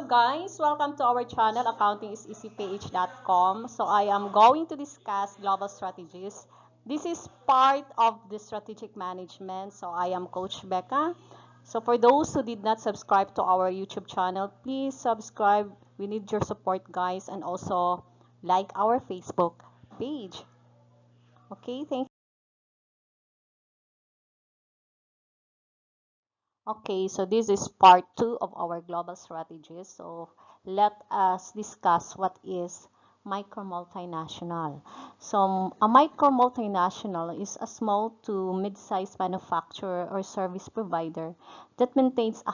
guys, welcome to our channel accountingiseasyph.com. So I am going to discuss global strategies. This is part of the strategic management. So I am Coach Becca. So for those who did not subscribe to our YouTube channel, please subscribe. We need your support, guys, and also like our Facebook page. Okay, thank you. Okay, so this is part 2 of our global strategies. So let us discuss what is micro multinational. So a micro multinational is a small to mid-sized manufacturer or service provider that maintains a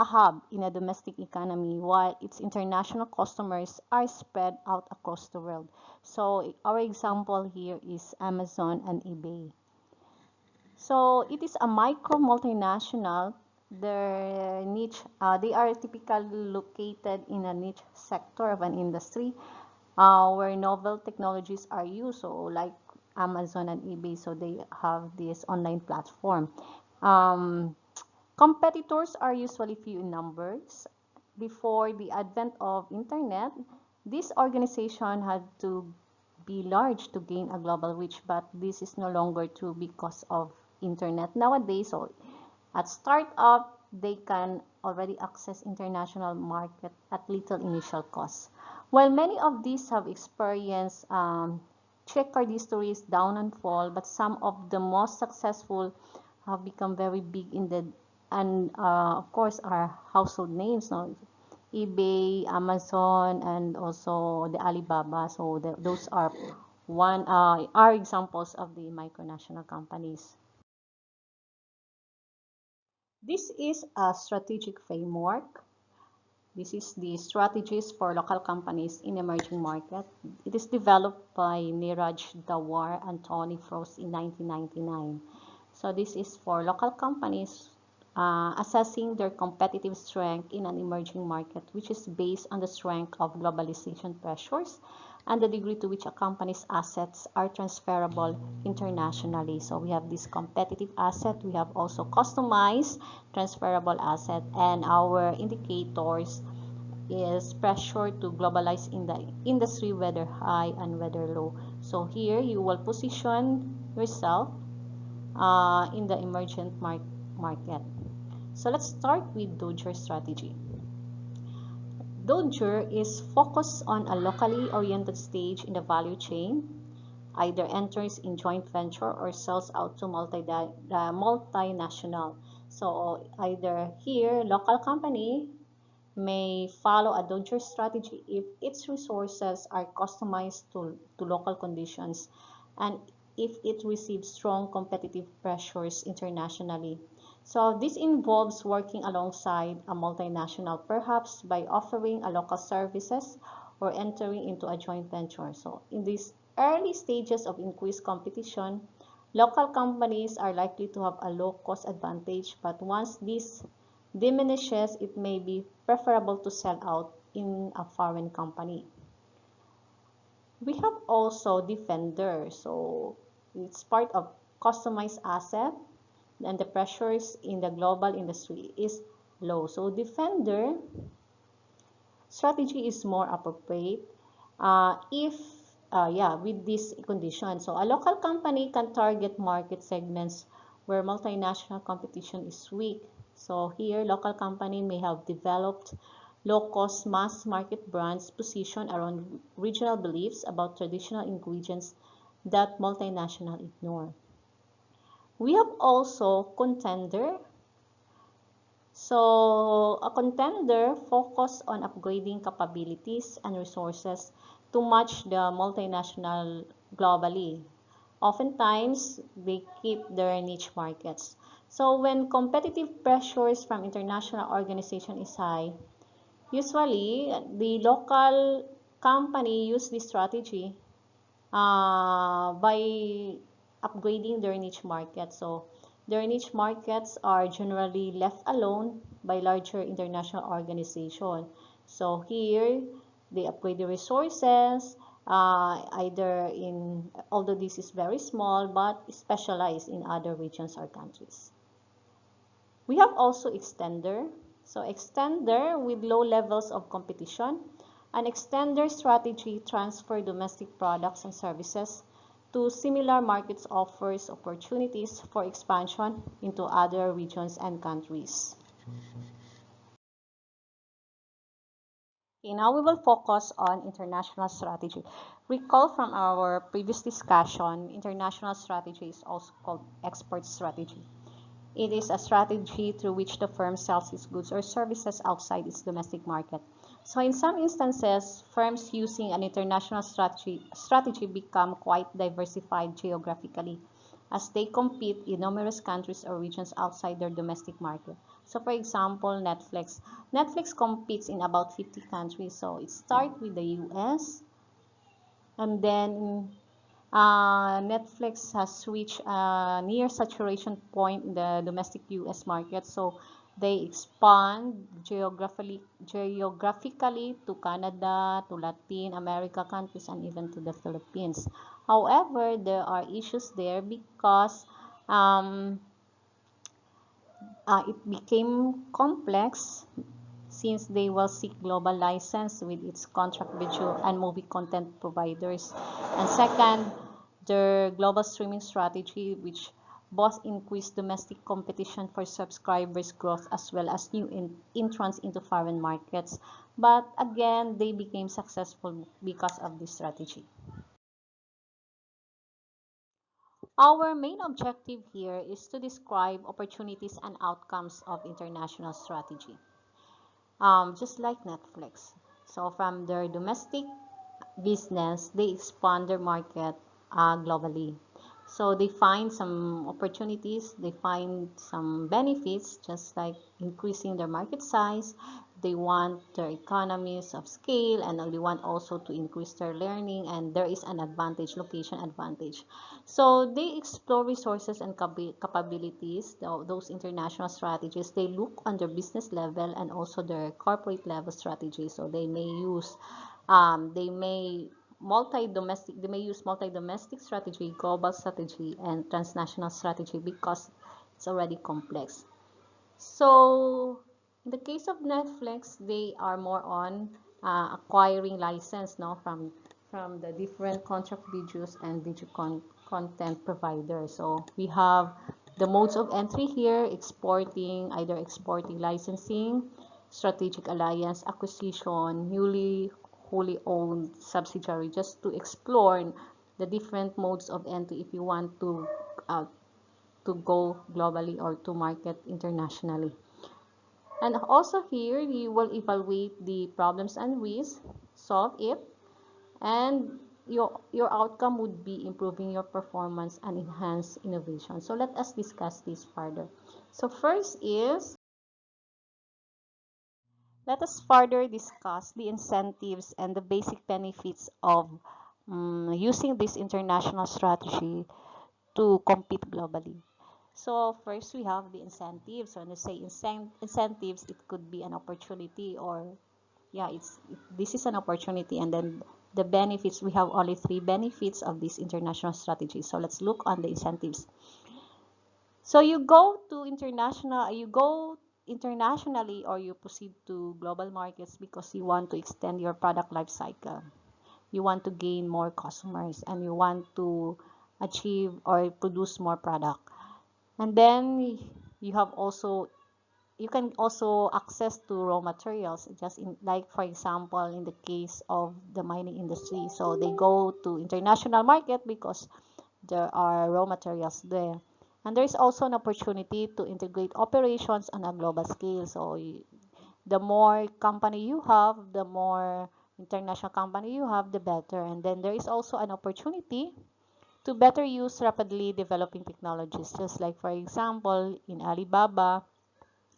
hub in a domestic economy while its international customers are spread out across the world. So our example here is Amazon and eBay. So it is a micro multinational. Their niche, they are typically located in a niche sector of an industry where novel technologies are used. So like Amazon and eBay, so they have this online platform. Um, Competitors are usually few in numbers. Before the advent of internet, this organization had to be large to gain a global reach, but this is no longer true because of internet nowadays. So at startup, they can already access international market at little initial cost. While many of these have experienced checkered histories down and fall, but some of the most successful have become very big in the and of course are household names, no? eBay, Amazon, and also the Alibaba. So those are are examples of the micronational companies. This is a strategic framework. This is the strategies for local companies in emerging market. It is developed by Neeraj Dawar and Tony Frost in 1999. So this is for local companies assessing their competitive strength in an emerging market, which is based on the strength of globalization pressures and the degree to which a company's assets are transferable internationally. So we have this competitive asset, we have also customized transferable asset, and our indicators is pressure to globalize in the industry, whether high and whether low. So here you will position yourself in the emergent market. So let's start with Dodger strategy. Dodger is focused on a locally oriented stage in the value chain, either enters in joint venture or sells out to multinational. So either here, local company may follow a Dodger strategy if its resources are customized to local conditions and if it receives strong competitive pressures internationally. So this involves working alongside a multinational, perhaps by offering a local services or entering into a joint venture. So in these early stages of increased competition, local companies are likely to have a low cost advantage, but once this diminishes, it may be preferable to sell out in a foreign company. We have also Defender, so it's part of customized asset, and the pressures in the global industry is low. So Defender strategy is more appropriate if yeah, with this condition. So a local company can target market segments where multinational competition is weak. So here, local company may have developed low-cost mass market brands positioned around regional beliefs about traditional ingredients that multinational ignore. We have also Contender. So a contender focuses on upgrading capabilities and resources to match the multinational globally. Oftentimes, they keep their niche markets. So when competitive pressures from international organization is high, usually the local company use this strategy by upgrading their niche market. So their niche markets are generally left alone by larger international organizations. So here, they upgrade the resources, either in, although this is very small, but specialized in other regions or countries. We have also Extender. So extender with low levels of competition. An extender strategy transfer domestic products and services to similar markets offers opportunities for expansion into other regions and countries. Okay, now we will focus on international strategy. Recall from our previous discussion, international strategy is also called export strategy. It is a strategy through which the firm sells its goods or services outside its domestic market. So in some instances, firms using an international strategy become quite diversified geographically as they compete in numerous countries or regions outside their domestic market. So for example, Netflix. Netflix competes in about 50 countries. So it starts with the US, and then Netflix has reached a near saturation point in the domestic US market, so they expand geographically to Canada, to Latin America countries, and even to the Philippines. However, there are issues there because um, it became complex since they will seek global license with its contract video and movie content providers. And second, their global streaming strategy, which both increased domestic competition for subscribers growth as well as new entrants into foreign markets. But again, they became successful because of this strategy. Our main objective here is to describe opportunities and outcomes of international strategy. Just like Netflix. So from their domestic business, they expand their market globally. So they find some opportunities, they find some benefits, just like increasing their market size. They want their economies of scale, and they want also to increase their learning, and there is an advantage, location advantage. So they explore resources and capabilities, those international strategies. They look on their business level and also their corporate level strategy. So they may use they may use multi-domestic strategy, global strategy, and transnational strategy because it's already complex. So in the case of Netflix, they are more on acquiring license, no, from the different contract videos and content providers. So we have the modes of entry here: either exporting, licensing, strategic alliance, acquisition, wholly owned subsidiary, just to explore the different modes of entry if you want to go globally or to market internationally. And also here, you will evaluate the problems and risks, solve it, and your outcome would be improving your performance and enhance innovation. So let us discuss this further. So first is, let us further discuss the incentives and the basic benefits of using this international strategy to compete globally. So first we have the incentives. So when you say incentives, it could be an opportunity, or yeah, this is an opportunity. And then the benefits, we have only three benefits of this international strategy. So let's look on the incentives. So you go internationally, or you proceed to global markets because you want to extend your product life cycle. You want to gain more customers, and you want to achieve or produce more product. And then you can also access to raw materials, just in, like for example in the case of the mining industry. So they go to international market because there are raw materials there. And there is also an opportunity to integrate operations on a global scale. So the more company you have, the more international company you have, the better. And then there is also an opportunity to better use rapidly developing technologies, just like for example in Alibaba,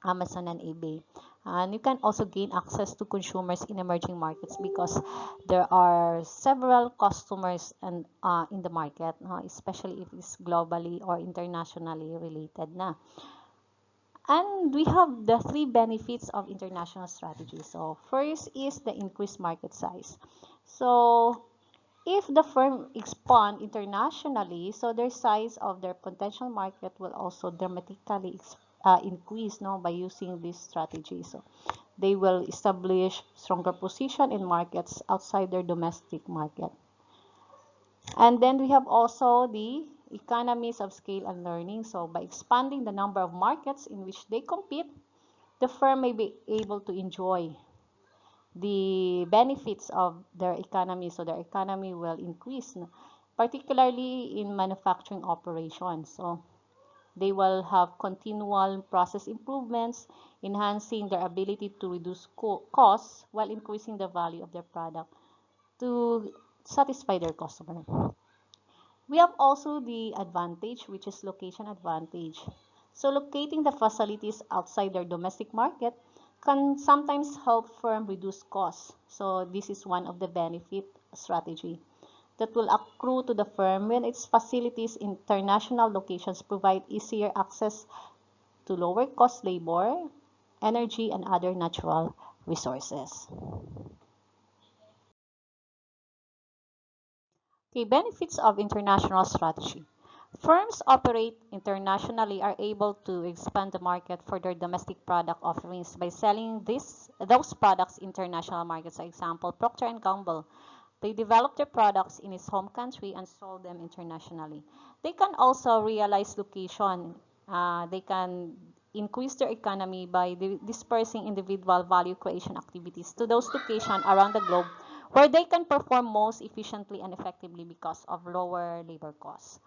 Amazon, and eBay. And you can also gain access to consumers in emerging markets because there are several customers in the market, especially if it's globally or internationally related na. And we have the three benefits of international strategy. So first is the increased market size. So if the firm expand internationally, so their size of their potential market will also dramatically increase, no, by using this strategy. So they will establish stronger position in markets outside their domestic market. And then we have also the economies of scale and learning. So by expanding the number of markets in which they compete, the firm may be able to enjoy the benefits of their economy. So their economy will increase, no? Particularly in manufacturing operations. So they will have continual process improvements, enhancing their ability to reduce costs while increasing the value of their product to satisfy their customer. We have also the advantage, which is location advantage. So locating the facilities outside their domestic market can sometimes help firm reduce costs. So this is one of the benefit strategy that will accrue to the firm when its facilities in international locations provide easier access to lower cost labor, energy, and other natural resources. Okay, benefits of international strategy. Firms operate internationally are able to expand the market for their domestic product offerings by selling those products in international markets. For example, Procter and Gamble, they developed their products in its home country and sold them internationally. They can also realize location. They can increase their economy by dispersing individual value creation activities to those locations around the globe where they can perform most efficiently and effectively because of lower labor costs.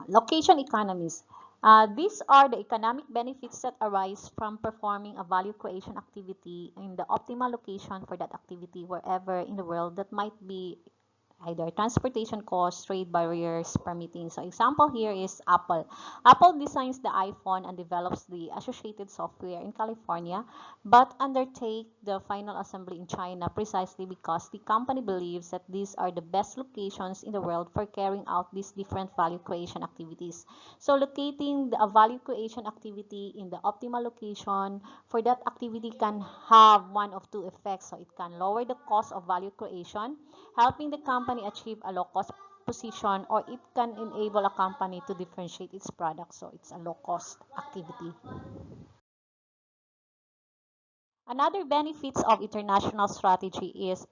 Location economies. These are the economic benefits that arise from performing a value creation activity in the optimal location for that activity wherever in the world that might be either transportation costs, trade barriers, permitting. So example here is Apple. Apple designs the iPhone and develops the associated software in California, but undertake the final assembly in China precisely because the company believes that these are the best locations in the world for carrying out these different value creation activities. So locating a value creation activity in the optimal location for that activity can have one of two effects. So it can lower the cost of value creation, helping the company achieve a low-cost position, or it can enable a company to differentiate its products. So it's a low-cost activity. Another benefits of international strategy is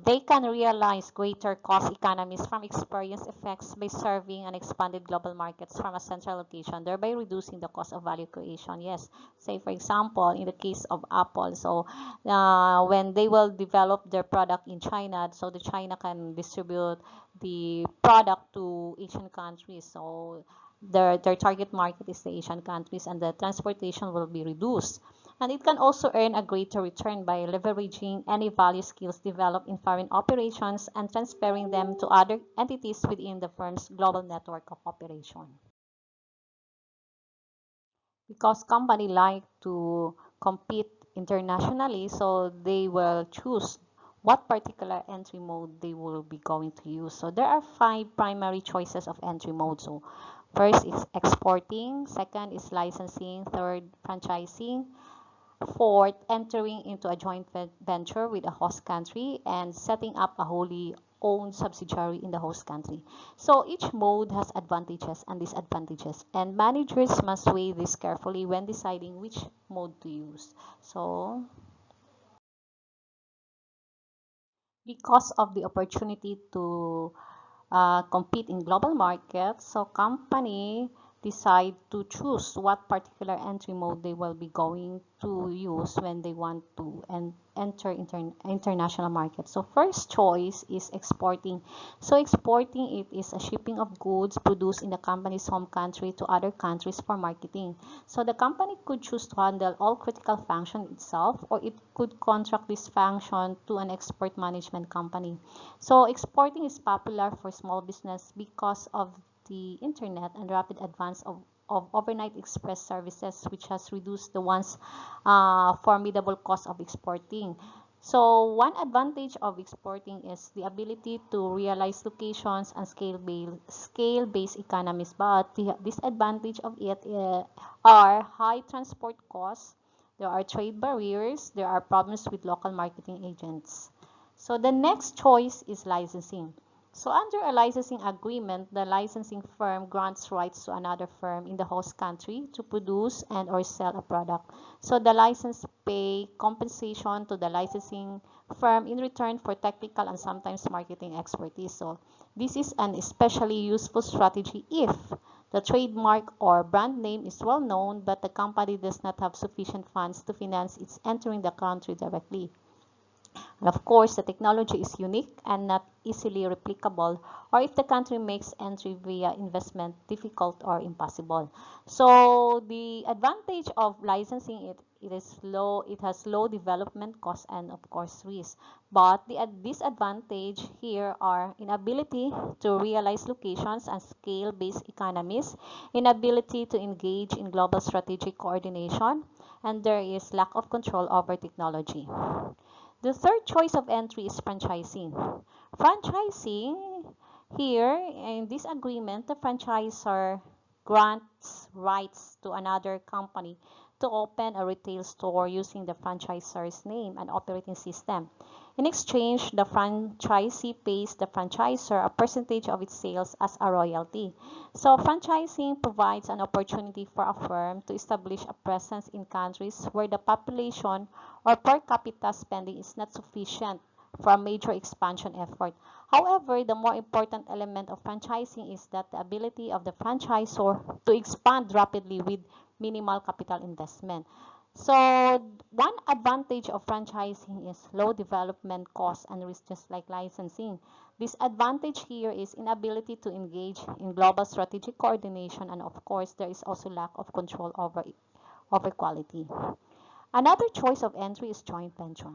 they can realize greater cost economies from experience effects by serving an expanded global markets from a central location, thereby reducing the cost of value creation. Yes, say for example, in the case of Apple, so when they will develop their product in China, so the China can distribute the product to Asian countries. So their target market is the Asian countries, and the transportation will be reduced. And it can also earn a greater return by leveraging any value skills developed in foreign operations and transferring them to other entities within the firm's global network of operation. Because company like to compete internationally, so they will choose what particular entry mode they will be going to use. So there are 5 primary choices of entry mode. So first is exporting, second is licensing, third franchising, fourth, entering into a joint venture with a host country and setting up a wholly owned subsidiary in the host country. So each mode has advantages and disadvantages, and managers must weigh this carefully when deciding which mode to use. So because of the opportunity to compete in global markets, so company decide to choose what particular entry mode they will be going to use when they want to enter international markets. So first choice is exporting. So exporting, it is a shipping of goods produced in the company's home country to other countries for marketing. So the company could choose to handle all critical function itself, or it could contract this function to an export management company. So exporting is popular for small business because of the internet and rapid advance of overnight express services, which has reduced the once formidable cost of exporting. So one advantage of exporting is the ability to realize locations and scale-based economies, but the disadvantage of it are high transport costs, there are trade barriers, there are problems with local marketing agents. So the next choice is licensing. So under a licensing agreement, the licensing firm grants rights to another firm in the host country to produce and or sell a product. So the license pay compensation to the licensing firm in return for technical and sometimes marketing expertise. So this is an especially useful strategy if the trademark or brand name is well known but the company does not have sufficient funds to finance its entering the country directly. And of course, the technology is unique and not easily replicable, or if the country makes entry via investment difficult or impossible. So the advantage of licensing it is low, it has low development cost and of course risk. But the disadvantage here are inability to realize locations and scale-based economies, inability to engage in global strategic coordination, and there is lack of control over technology. The third choice of entry is franchising. Franchising, here in this agreement, the franchisor grants rights to another company to open a retail store using the franchisor's name and operating system. In exchange, the franchisee pays the franchisor a percentage of its sales as a royalty. So franchising provides an opportunity for a firm to establish a presence in countries where the population or per capita spending is not sufficient for a major expansion effort. However, the more important element of franchising is that the ability of the franchisor to expand rapidly with minimal capital investment. So, one advantage of franchising is low development costs and risk just like licensing. Disadvantage here is inability to engage in global strategic coordination and of course there is also lack of control over quality. Another choice of entry is joint venture.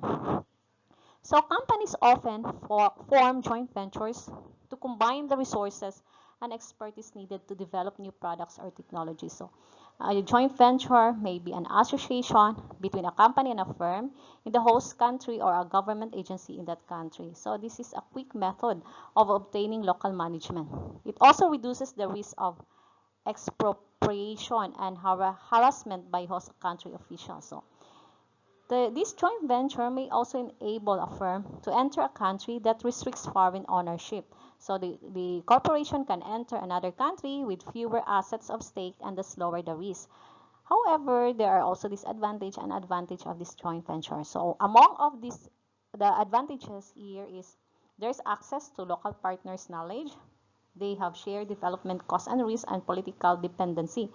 So companies often form joint ventures to combine the resources and expertise needed to develop new products or technologies. So a joint venture may be an association between a company and a firm in the host country or a government agency in that country. So this is a quick method of obtaining local management. It also reduces the risk of expropriation and harassment by host country officials. So this joint venture may also enable a firm to enter a country that restricts foreign ownership. So the corporation can enter another country with fewer assets of stake and thus lower the risk. However, there are also disadvantage and advantage of this joint venture. So among of these, the advantages here is there's access to local partners' knowledge. They have shared development costs and risk and political dependency.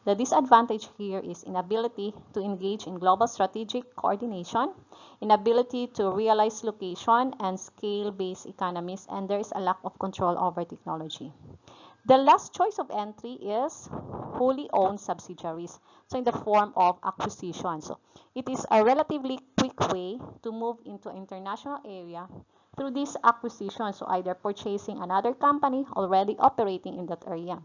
The disadvantage here is inability to engage in global strategic coordination, inability to realize location and scale-based economies, and there is a lack of control over technology. The last choice of entry is wholly owned subsidiaries, so in the form of acquisition. So it is a relatively quick way to move into an international area through this acquisition, so either purchasing another company already operating in that area.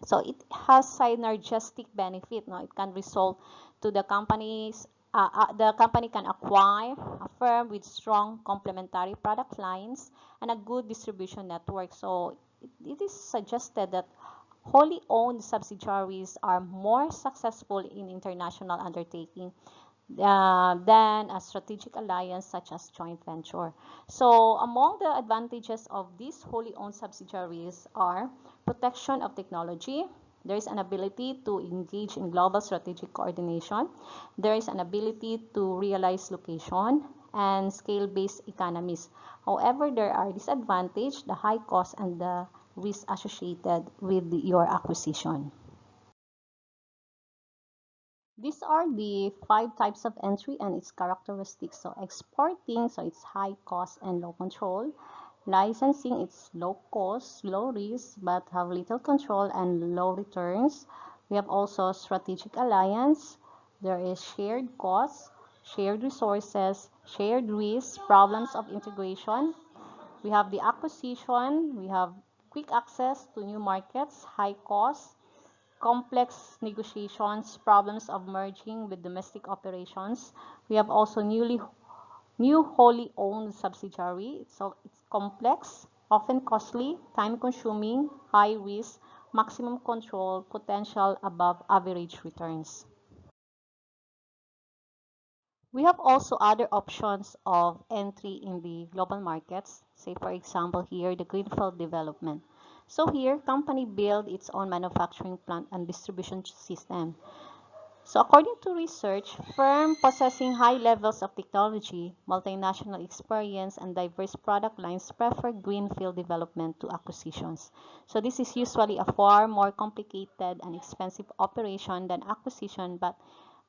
So it has synergistic benefit. No? It can result to the company can acquire a firm with strong complementary product lines and a good distribution network. So it is suggested that wholly owned subsidiaries are more successful in international undertaking than a strategic alliance such as joint venture. So among the advantages of these wholly owned subsidiaries are protection of technology. There is an ability to engage in global strategic coordination. There is an ability to realize location and scale-based economies. However, there are disadvantages, the high cost and the risk associated with your acquisition. These are the 5 types of entry and its characteristics. So exporting, so it's high cost and low control. Licensing, it's low cost, low risk, but have little control and low returns. We have also strategic alliance. There is shared costs, shared resources, shared risks, problems of integration. We have the acquisition. We have quick access to new markets, high cost, complex negotiations, problems of merging with domestic operations. We have also new wholly owned subsidiary. So it's complex, often costly, time consuming, high risk, maximum control, potential above average returns. We have also other options of entry in the global markets. Say for example here, the greenfield development. So here, company build its own manufacturing plant and distribution system. So according to research, firms possessing high levels of technology, multinational experience, and diverse product lines prefer greenfield development to acquisitions. So this is usually a far more complicated and expensive operation than acquisition,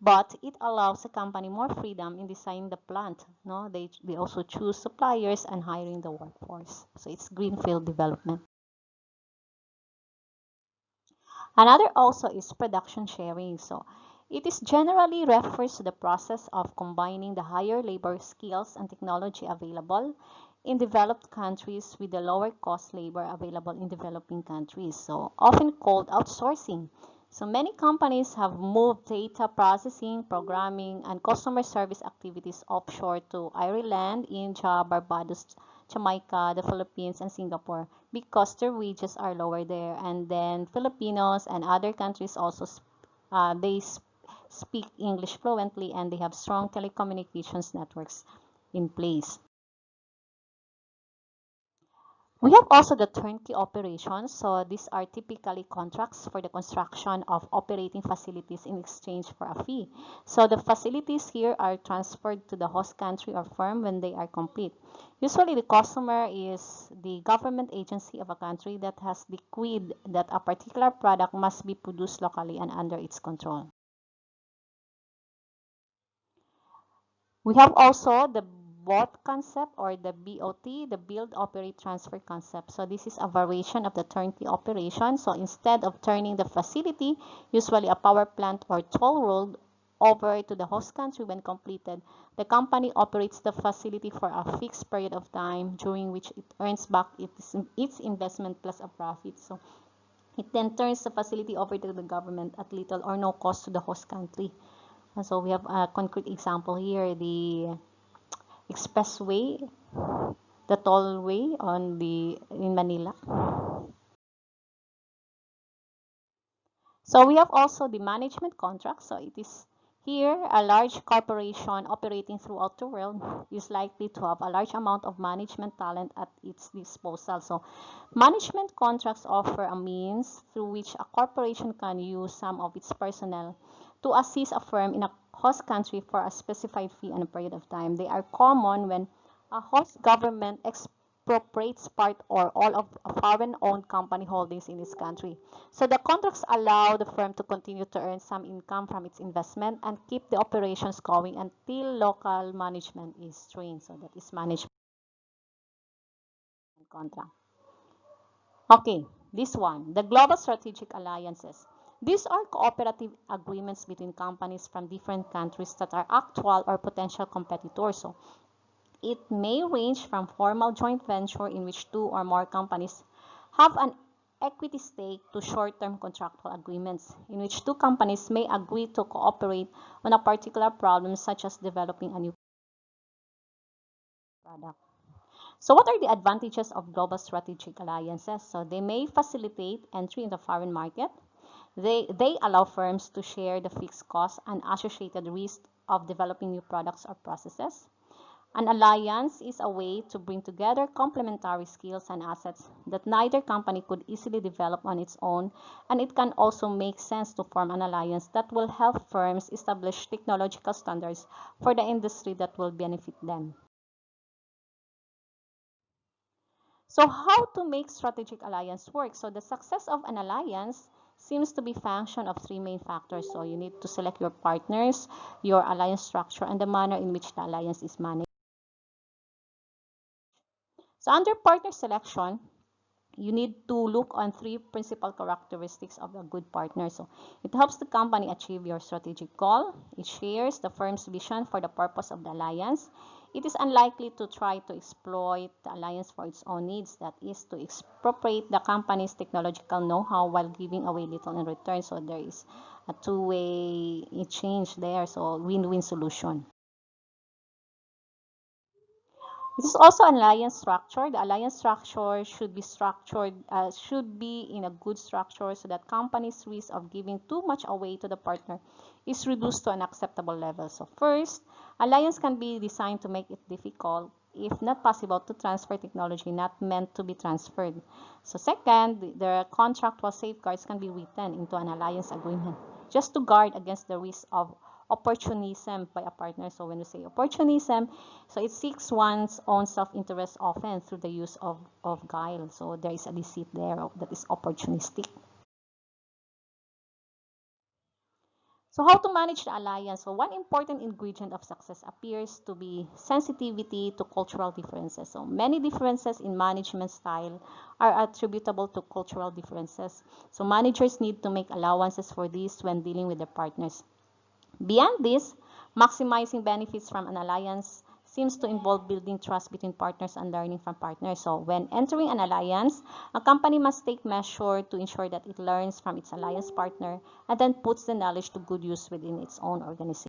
but it allows a company more freedom in designing the plant. No, they also choose suppliers and hiring the workforce. So it's greenfield development. Another also is production sharing. So it is generally refers to the process of combining the higher labor skills and technology available in developed countries with the lower cost labor available in developing countries. So often called outsourcing. So many companies have moved data processing, programming, and customer service activities offshore to Ireland, India, Barbados, Jamaica, the Philippines, and Singapore because their wages are lower there. And then Filipinos and other countries also they speak English fluently and they have strong telecommunications networks in place. We have also the turnkey operations. So these are typically contracts for the construction of operating facilities in exchange for a fee. So the facilities here are transferred to the host country or firm when they are complete. Usually the customer is the government agency of a country that has decreed that a particular product must be produced locally and under its control. We have also the BOT concept or the BOT, the build, operate, transfer concept. So this is a variation of the turnkey operation. So instead of turning the facility, usually a power plant or toll road, over to the host country when completed, the company operates the facility for a fixed period of time during which it earns back its investment plus a profit. So it then turns the facility over to the government at little or no cost to the host country. And so we have a concrete example here, the expressway, the tollway on the in Manila. So we have also the management contract. So it is here a large corporation operating throughout the world is likely to have a large amount of management talent at its disposal. So management contracts offer a means through which a corporation can use some of its personnel to assist a firm in a host country for a specified fee and a period of time. They are common when a host government expropriates part or all of a foreign-owned company holdings in its country. So the contracts allow the firm to continue to earn some income from its investment and keep the operations going until local management is trained. So that is management contract. Okay, this one, the global strategic alliances. These are cooperative agreements between companies from different countries that are actual or potential competitors. So it may range from formal joint venture in which two or more companies have an equity stake to short-term contractual agreements in which two companies may agree to cooperate on a particular problem such as developing a new product. So what are the advantages of global strategic alliances? So they may facilitate entry in the foreign market. They allow firms to share the fixed costs and associated risk of developing new products or processes. An alliance is a way to bring together complementary skills and assets that neither company could easily develop on its own, and it can also make sense to form an alliance that will help firms establish technological standards for the industry that will benefit them. So how to make strategic alliance work? So the success of an alliance seems to be function of three main factors. So you need to select your partners, your alliance structure, and the manner in which the alliance is managed. So under partner selection, you need to look on three principal characteristics of a good partner. So it helps the company achieve your strategic goal. It shares the firm's vision for the purpose of the alliance. It is unlikely to try to exploit the alliance for its own needs, that is, to expropriate the company's technological know-how while giving away little in return. So there is a two-way exchange there, so win-win solution. This is also an alliance structure. The alliance structure should be should be in a good structure so that companies' risk of giving too much away to the partner is reduced to an acceptable level. So first, alliance can be designed to make it difficult, if not possible, to transfer technology not meant to be transferred. So second, the contractual safeguards can be written into an alliance agreement just to guard against the risk of opportunism by a partner. So when we say opportunism, so it seeks one's own self-interest often through the use of guile. So there is a deceit there that is opportunistic. So how to manage the alliance? So one important ingredient of success appears to be sensitivity to cultural differences. So many differences in management style are attributable to cultural differences. So managers need to make allowances for this when dealing with their partners. Beyond this, maximizing benefits from an alliance seems to involve building trust between partners and learning from partners. So when entering an alliance, a company must take measure to ensure that it learns from its alliance partner and then puts the knowledge to good use within its own organization.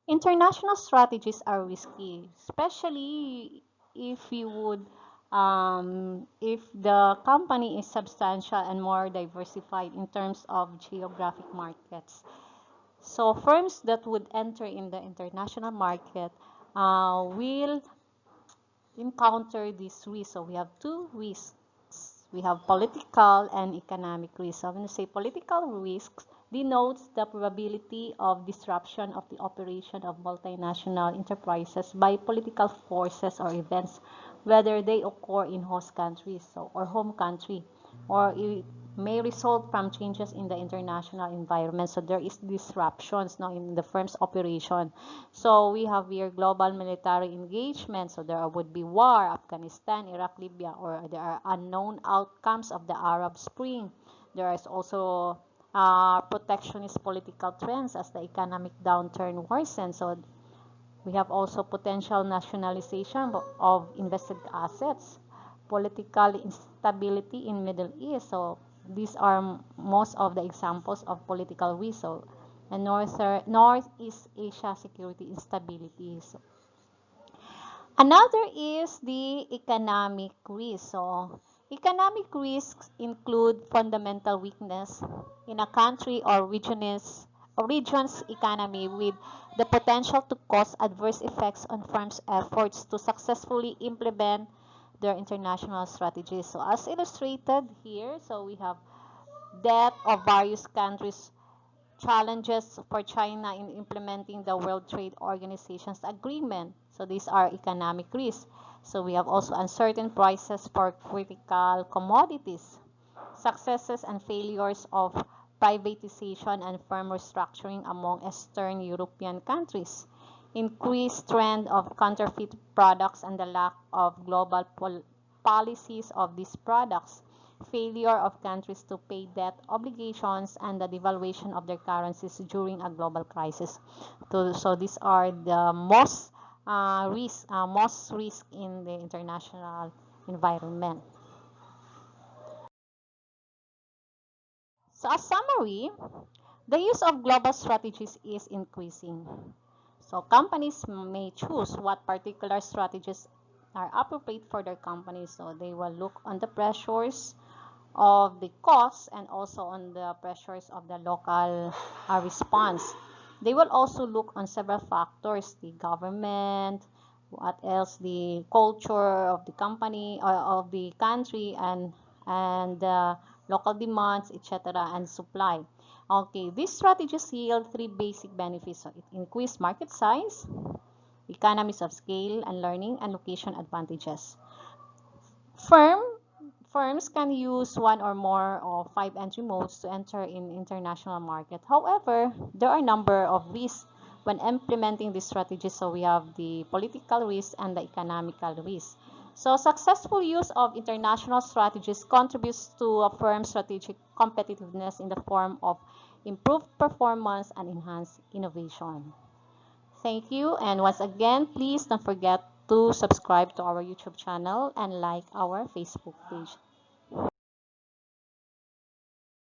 International strategies are risky, especially if the company is substantial and more diversified in terms of geographic markets. So firms that would enter in the international market will encounter this risk. So we have two risks. We have political and economic risks. So when we say political risks, denotes the probability of disruption of the operation of multinational enterprises by political forces or events, whether they occur in host countries or home country, or it may result from changes in the international environment. So there is disruptions now in the firm's operation. So we have here global military engagement. So there would be war, Afghanistan, Iraq, Libya, or there are unknown outcomes of the Arab Spring. There is also protectionist political trends as the economic downturn worsens. So we have also potential nationalization of invested assets, political instability in Middle East. So these are most of the examples of political risk. So, and Northeast Asia security instability. So, another is the economic risk. So, economic risks include fundamental weakness in a country or region's economy with the potential to cause adverse effects on firms' efforts to successfully implement their international strategies. So, as illustrated here, so we have debt of various countries, challenges for China in implementing the World Trade Organization's agreement. So these are economic risks. So we have also uncertain prices for critical commodities, successes and failures of privatization and firm restructuring among Eastern European countries, increased trend of counterfeit products and the lack of global policies of these products, failure of countries to pay debt obligations, and the devaluation of their currencies during a global crisis. So these are the most risk in the international environment. So as summary, the use of global strategies is increasing. So companies may choose what particular strategies are appropriate for their company. So they will look on the pressures of the costs and also on the pressures of the local response. They will also look on several factors, the government, what else, the culture of the company, of the country, and local demands, etc., and supply. Okay, these strategies yield three basic benefits. So it increases market size, economies of scale and learning, and location advantages. Firm Firms can use one or more of five entry modes to enter in international market. However, there are a number of risks when implementing these strategies. So we have the political risk and the economical risk. So successful use of international strategies contributes to a firm's strategic competitiveness in the form of improved performance and enhanced innovation. Thank you. And once again, please don't forget to subscribe to our YouTube channel and like our Facebook page.